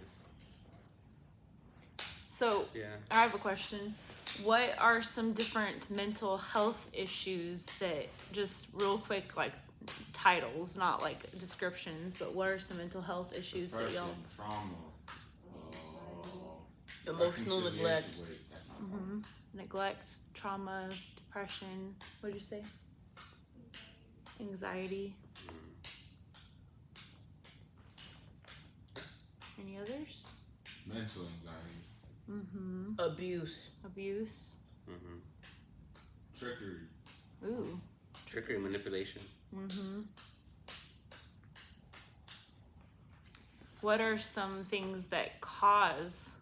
So Yeah. I have a question. What are some different mental health issues that, just real quick, like titles, not like descriptions, but what are some mental health issues that y'all? Depression, trauma, Emotional reconciliation neglect. rate, that's not hard. Neglect, trauma, depression. What'd you say? Anxiety. Any others? Mental anxiety, Abuse. Abuse. trickery, Ooh. Trickery, manipulation. What are some things that cause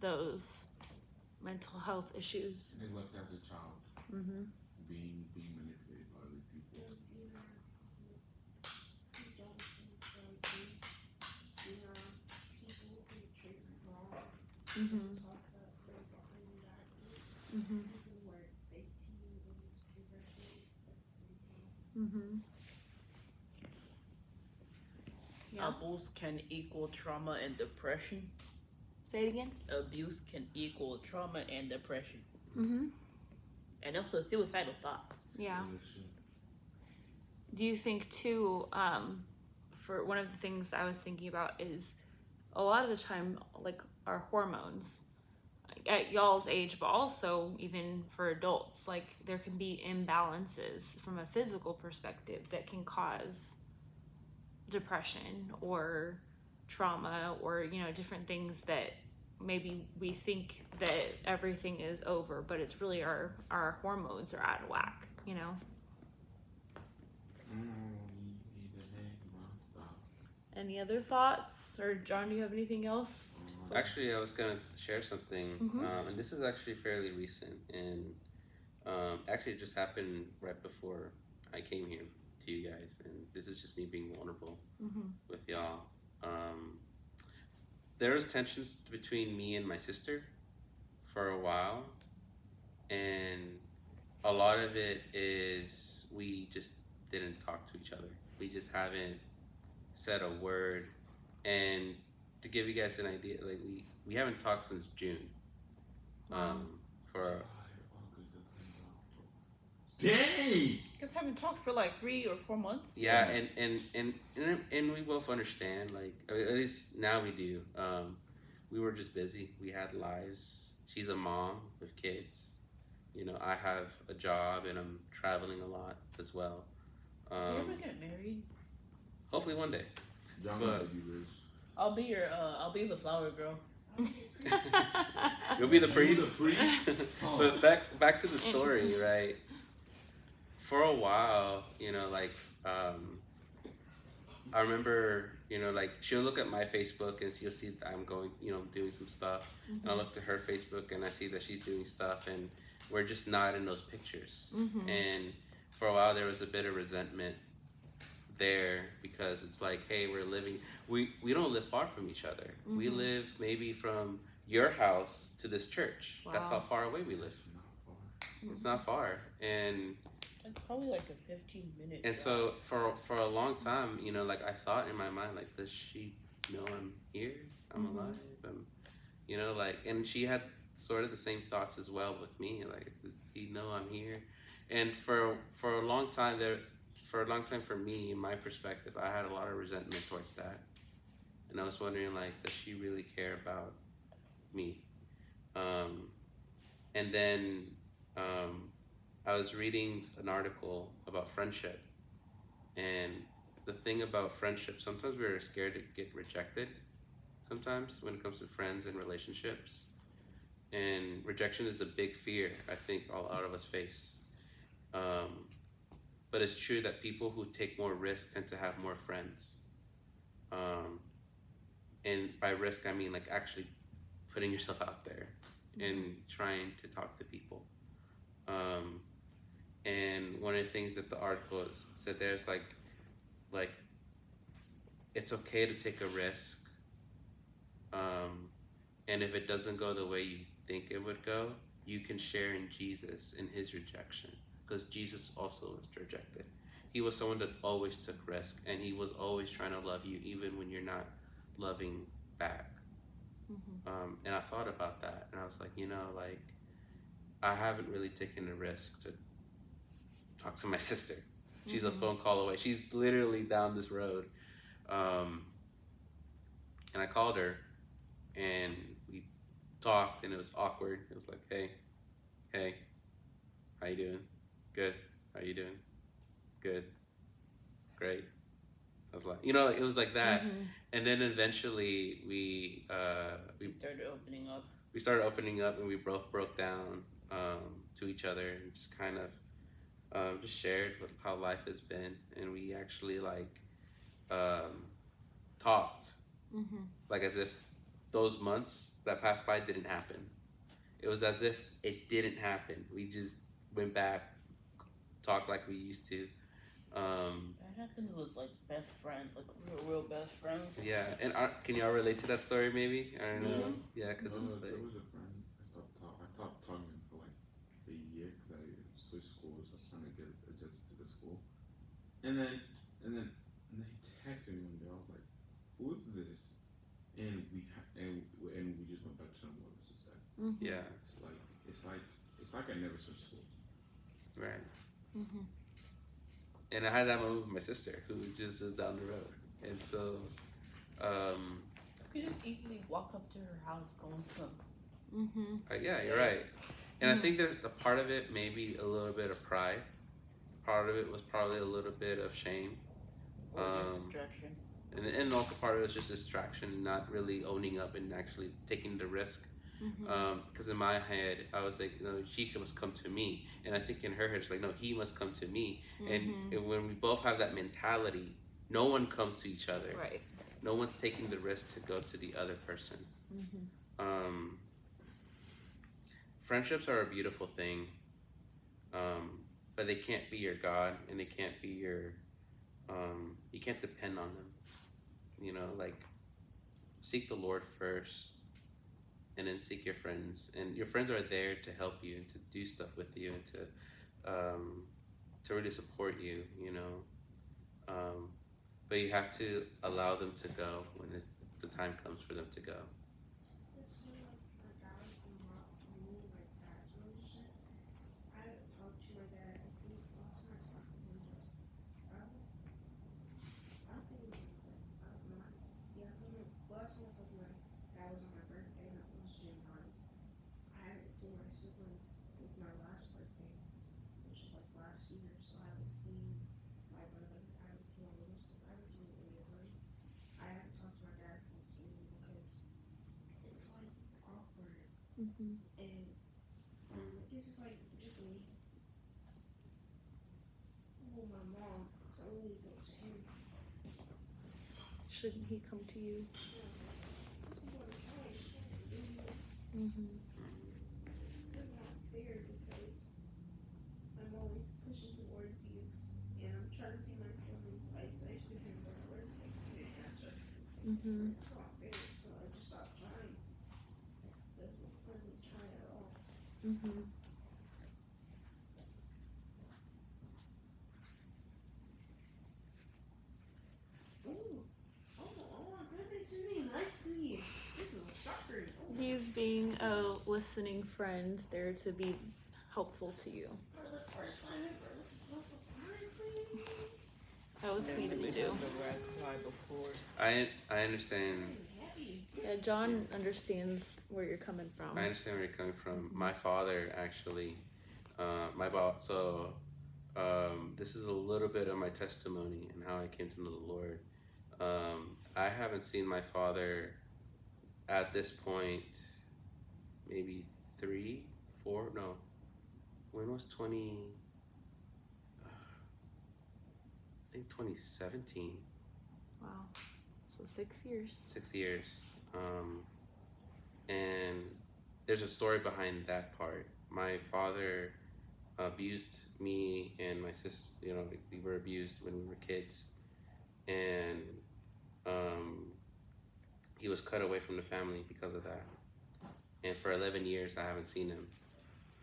those mental health issues? neglect as a child, being manipulated by other people. Yeah. Abuse can equal trauma and depression. Say it again. Abuse can equal trauma and depression. Mm-hmm. And also suicidal thoughts. Yeah. Other shit. Do you think too, for one of the things that I was thinking about is a lot of the time, like our hormones at y'all's age, but also even for adults, like there can be imbalances from a physical perspective that can cause depression or trauma or, you know, different things that maybe we think that everything is over, but it's really our hormones are out of whack, you know? Any other thoughts? Or John, do you have anything else? Actually, I was gonna share something, and this is actually fairly recent, and actually it just happened right before I came here to you guys, and this is just me being vulnerable with y'all. There was tensions between me and my sister for a while, and a lot of it is we just didn't talk to each other. We just haven't said a word. And to give you guys an idea, like we haven't talked since June. For Dang! You guys haven't talked for like 3 or 4 months? yeah, and we both understand, like at least now we do. We were just busy. We had lives. She's a mom with kids. You know, I have a job and I'm traveling a lot as well. You ever get married? Hopefully one day. John, But- you rich. I'll be the flower girl. You'll be the You priest. the priest? Oh. But back to the story, right? For a while, you know, like I remember, you know, like she'll look at my Facebook and she'll see that I'm going, you know, doing some stuff, and I'll look at her Facebook and I see that she's doing stuff, and we're just not in those pictures. And for a while there was a bit of resentment there because it's like, hey, we don't live far from each other. We live maybe from your house to this church. That's how Wow. far away we live. It's not far. It's not far. And It's probably like a 15-minute and drive. so for a long time, you know, like I thought in my mind, like, does she know I'm here? I'm alive. You know, like, and she had sort of the same thoughts as well with me. Like, does he know I'm here? And for a long time for me, in my perspective, I had a lot of resentment towards that. And I was wondering, like, does she really care about me? And then I was reading an article about friendship. And the thing about friendship, sometimes we're scared to get rejected. sometimes when it comes to friends and relationships. And rejection is a big fear I think all out of us face. But it's true that people who take more risk tend to have more friends. And by risk, I mean like actually putting yourself out there and trying to talk to people. And one of the things that the article said there is like it's okay to take a risk. And if it doesn't go the way you think it would go, you can share in Jesus in his rejection, because Jesus also was rejected. He was someone that always took risk, and he was always trying to love you even when you're not loving back. And I thought about that, and I was like, like I haven't really taken a risk to talk to my sister. She's a phone call away. She's literally down this road. And I called her, and we talked, and it was awkward. It was like, hey, how you doing? Good. How you doing? Good. Great. I was like, it was like that. And then eventually we started opening up. We started opening up, and we both broke down to each other, and just kind of just shared how life has been. And we actually talked like as if those months that passed by didn't happen. It was as if it didn't happen. We just went back, talked like we used to. That happened with best friends, real best friends. Yeah, and can y'all relate to that story maybe? I don't know. Yeah, because it's there was a friend I taught Tongan for a year because I switched schools. I was trying to get adjusted to the school, and then he texted me one day. I was like, "Who is this?" And we just went back to what was just said. Yeah, it's like I never switched schools. Right. And I had that moment with my sister, who just is down the road, and so. You could just easily walk up to her house, go and swim. Yeah, you're right. And I think that the part of it may be a little bit of pride. Part of it was probably a little bit of shame. Distraction. And also part of it was just distraction, not really owning up and actually taking the risk. Because in my head, I was like, she must come to me. And I think in her head, it's like, no, he must come to me. And when we both have that mentality, no one comes to each other. Right. No one's taking the risk to go to the other person. Friendships are a beautiful thing, but they can't be your God, and they can't be your, you can't depend on them. Seek the Lord first, and then seek your friends. And your friends are there to help you and to do stuff with you and to really support you, but you have to allow them to go when the time comes for them to go. And this is just me. Well, my mom, so I only go to him. Shouldn't he come to you? It's not fair because I'm always pushing the Worldview, and I'm trying to see my family fights. I used to be the word, can't answer. It's not fair, so I just stopped trying. There's no point in trying at all. Oh my goodness, you're being nice to me. This is a shocker. He's being a listening friend, there to be helpful to you. For the first time ever, this is so surprising for me. That was sweet of you, do. I understand. Yeah, John understands where you're coming from. I understand where you're coming from. My father actually, so this is a little bit of my testimony and how I came to know the Lord. I haven't seen my father at this point, maybe 3, 4, no. When was 20? I think 2017. Wow. So 6 years. 6 years. And there's a story behind that part. My father abused me and my sister. You know, we were abused when we were kids, and he was cut away from the family because of that. And for 11 years, I haven't seen him.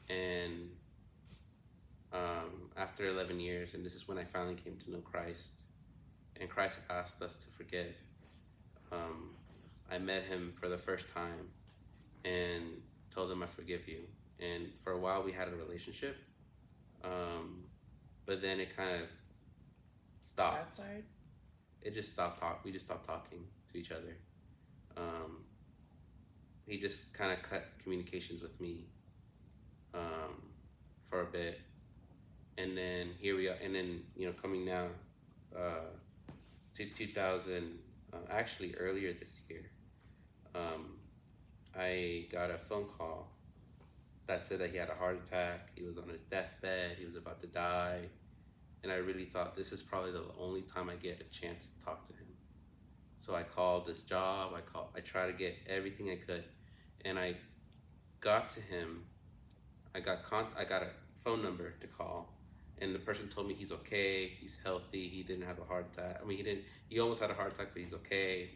And after 11 years, and this is when I finally came to know Christ, and Christ asked us to forgive. I met him for the first time and told him I forgive you. And for a while we had a relationship, but then it kind of stopped. Backfired? It just stopped we just stopped talking to each other. He just kind of cut communications with me for a bit, and then here we are. And then, you know, coming now to 2000, actually earlier this year, I got a phone call that said that he had a heart attack. He was on his deathbed. He was about to die. And I really thought, this is probably the only time I get a chance to talk to him. So I called this job. I tried to get everything I could. And I got to him. I got a phone number to call. And the person told me he's okay. He's healthy. He didn't have a heart attack. I mean, he almost had a heart attack, but he's okay.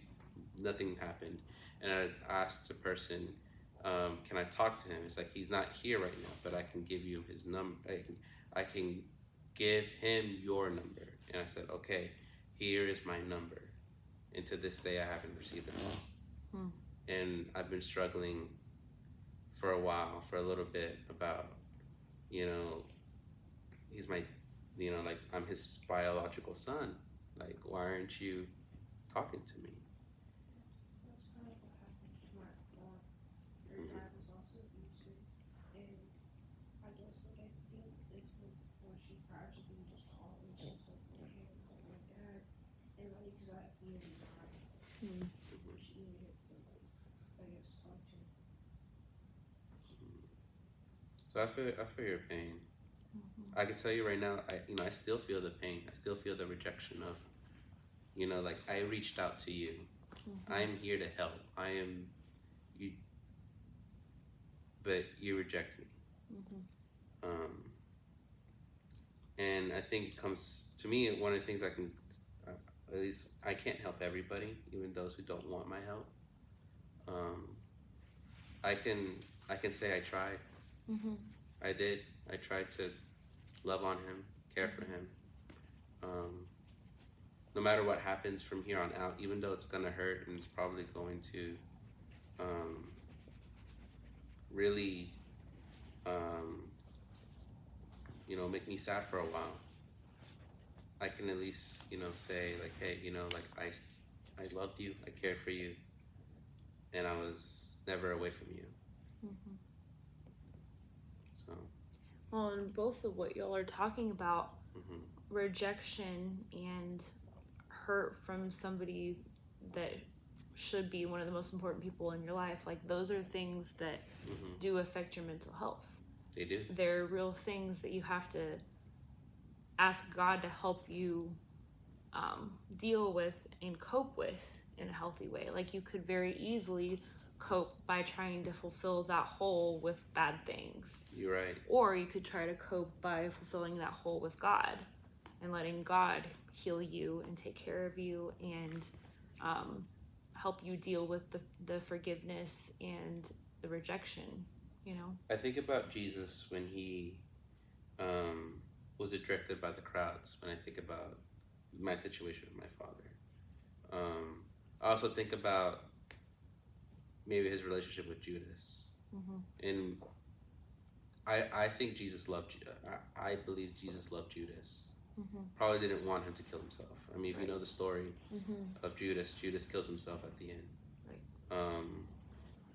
Nothing happened. And I asked the person, can I talk to him? It's like, he's not here right now, but I can give you his number. I can give him your number. And I said, okay, here is my number. And to this day, I haven't received a call. And I've been struggling for a while, for a little bit, about, you know, he's my, you know, like, I'm his biological son. Like, why aren't you talking to me? That's kind of what happened to my mom. Her dad was also abusive, and I guess like I think this was when she gradually was called and she was like, okay, it's like my dad, and like exactly in time. She needed somebody, I guess, talk to. So I feel your pain. I can tell you right now, I still feel the pain. I still feel the rejection of, you know, like, I reached out to you. I'm here to help. I am you, but you reject me. And I think it comes to me, one of the things I can, at least I can't help everybody, even those who don't want my help. I can say I tried. I did. I tried to love on him, care for him. No matter what happens from here on out, even though it's gonna hurt and it's probably going to really, you know, make me sad for a while, I can at least, you know, say like, hey, you know, like, I loved you, I cared for you, and I was never away from you. So. Well, and both of what y'all are talking about, rejection and hurt from somebody that should be one of the most important people in your life, like, those are things that do affect your mental health. They do. They're real things that you have to ask God to help you deal with and cope with in a healthy way. Like, you could very easily cope by trying to fulfill that hole with bad things. You're right. Or you could try to cope by fulfilling that hole with God and letting God heal you and take care of you and help you deal with the forgiveness and the rejection, you know? I think about Jesus when he was rejected by the crowds, when I think about my situation with my father. I also think about maybe his relationship with Judas. And I think Jesus loved you. I believe Jesus loved Judas. Probably didn't want him to kill himself. I mean, if you know the story of Judas kills himself at the end.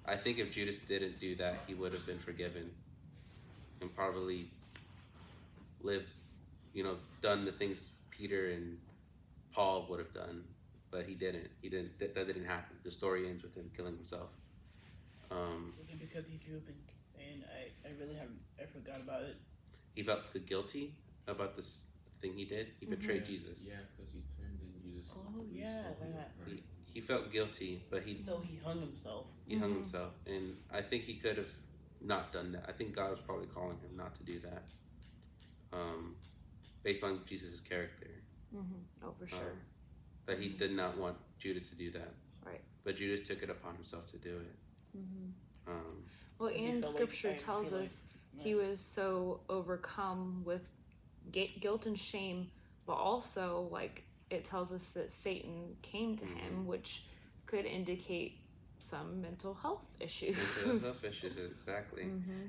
I think if Judas didn't do that, he would have been forgiven and probably lived, you know, done the things Peter and Paul would have done, but he didn't. That didn't happen. The story ends with him killing himself. Because you've been saying, I really haven't. I forgot about it. He felt guilty about this thing he did. He betrayed Jesus. Yeah, because he turned and Jesus. Oh yeah, that. He felt guilty, but he hung himself. He hung himself, and I think he could have not done that. I think God was probably calling him not to do that, based on Jesus' character. Oh, for sure. That he did not want Judas to do that. Right. But Judas took it upon himself to do it. Well, He and felt Scripture like- I tells feel us he was so overcome with guilt and shame, but also like it tells us that Satan came to him, which could indicate some mental health issues. Mental health issues, exactly.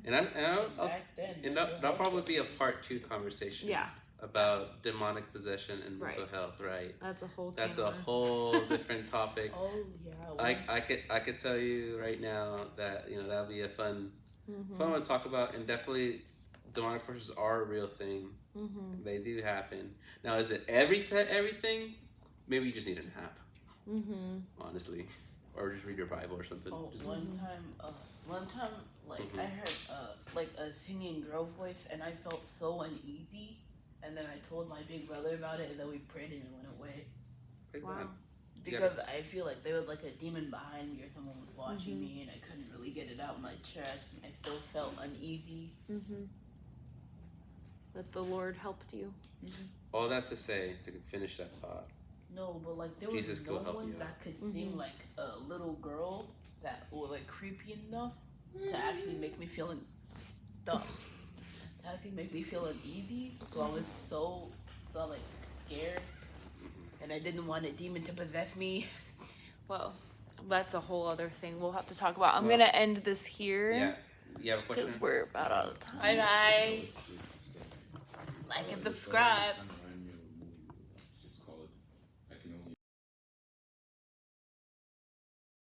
And that'll probably be a part 2 conversation. Yeah. About demonic possession and mental health, right? That's a whole. That's a whole different topic. Oh yeah. I could tell you right now that that'll be a fun one to talk about, and definitely demonic forces are a real thing. They do happen. Now, is it everything? Maybe you just need a nap. Honestly, or just read your Bible or something. Oh, Just, one time, like I heard like a singing girl voice, and I felt so uneasy. And then I told my big brother about it, and then we prayed, and it went away. Wow. Because I feel like there was like a demon behind me, or someone was watching me, and I couldn't really get it out of my chest. And I still felt uneasy. That the Lord helped you. all that to say, to finish that thought. No, but like there was Jesus no could help one you out. that could sing like a little girl that was like creepy enough to actually make me feel stuff. To actually make me feel uneasy. So I was so like scared, and I didn't want a demon to possess me. Well, that's a whole other thing we'll have to talk about. I'm gonna end this here. Yeah. You have a question? Because we're about out of time. Bye guys. Like and subscribe.